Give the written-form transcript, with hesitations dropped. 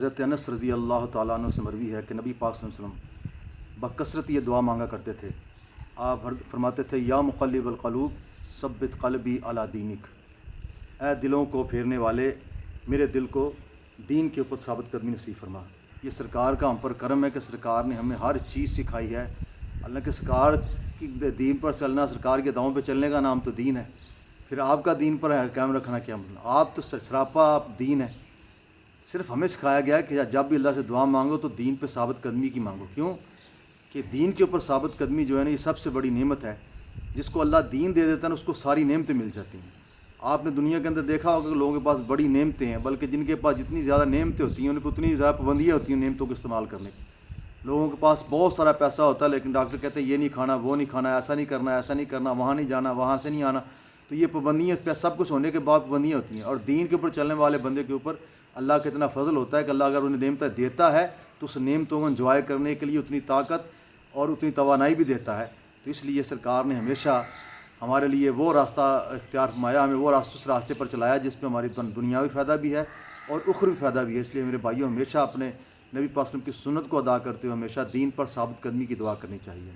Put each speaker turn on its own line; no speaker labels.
حضرت انس رضی اللہ تعالیٰ عنہ سے مروی ہے کہ نبی پاک صلی اللہ علیہ وسلم بکثرت یہ دعا مانگا کرتے تھے۔ آپ فرماتے تھے یا مقلب القلوب ثبت قلبی علی دینک، اے دلوں کو پھیرنے والے میرے دل کو دین کے اوپر ثابت قدمی نصیب فرما۔ یہ سرکار کا ہم پر کرم ہے کہ سرکار نے ہمیں ہر چیز سکھائی ہے۔ اللہ کے سرکار کی دین پر چلنا، سرکار کے داؤں پہ چلنے کا نام تو دین ہے۔ پھر آپ کا دین پر قائم رکھنا کیا مطلب؟ آپ تو سراپا دین ہے۔ صرف ہمیں سکھایا گیا ہے کہ جب بھی اللہ سے دعا مانگو تو دین پہ ثابت قدمی کی مانگو۔ کیوں کہ دین کے اوپر ثابت قدمی جو ہے نا، یہ سب سے بڑی نعمت ہے۔ جس کو اللہ دین دے دیتا ہے نا، اس کو ساری نعمتیں مل جاتی ہیں۔ آپ نے دنیا کے اندر دیکھا ہوگا کہ لوگوں کے پاس بڑی نعمتیں ہیں، بلکہ جن کے پاس جتنی زیادہ نعمتیں ہوتی ہیں ان پہ اتنی زیادہ پابندیاں ہوتی ہیں نعمتوں کو استعمال کرنے کی۔ لوگوں کے پاس بہت سارا پیسہ ہوتا ہے لیکن ڈاکٹر کہتے ہیں یہ نہیں کھانا، وہ نہیں کھانا، ایسا نہیں کرنا، ایسا نہیں کرنا، وہاں نہیں جانا، وہاں سے نہیں آنا۔ تو یہ پابندیاں سب کچھ ہونے کے بعد پابندیاں ہوتی ہیں۔ اور دین کے اوپر چلنے والے بندے کے اوپر اللہ کا اتنا فضل ہوتا ہے کہ اللہ اگر انہیں نعمتیں دیتا ہے تو اس نعمتوں کو انجوائے کرنے کے لیے اتنی طاقت اور اتنی توانائی بھی دیتا ہے۔ تو اس لیے سرکار نے ہمیشہ ہمارے لیے وہ راستہ اختیار فرمایا، ہمیں وہ اس راستے پر چلایا جس پہ ہماری دنیاوی فائدہ بھی ہے اور اخروی فائدہ بھی ہے۔ اس لیے میرے بھائیوں، ہمیشہ اپنے نبی پاک صلی اللہ علیہ وسلم کی سنت کو ادا کرتے ہوئے ہمیشہ دین پر ثابت قدمی کی دعا کرنی چاہیے۔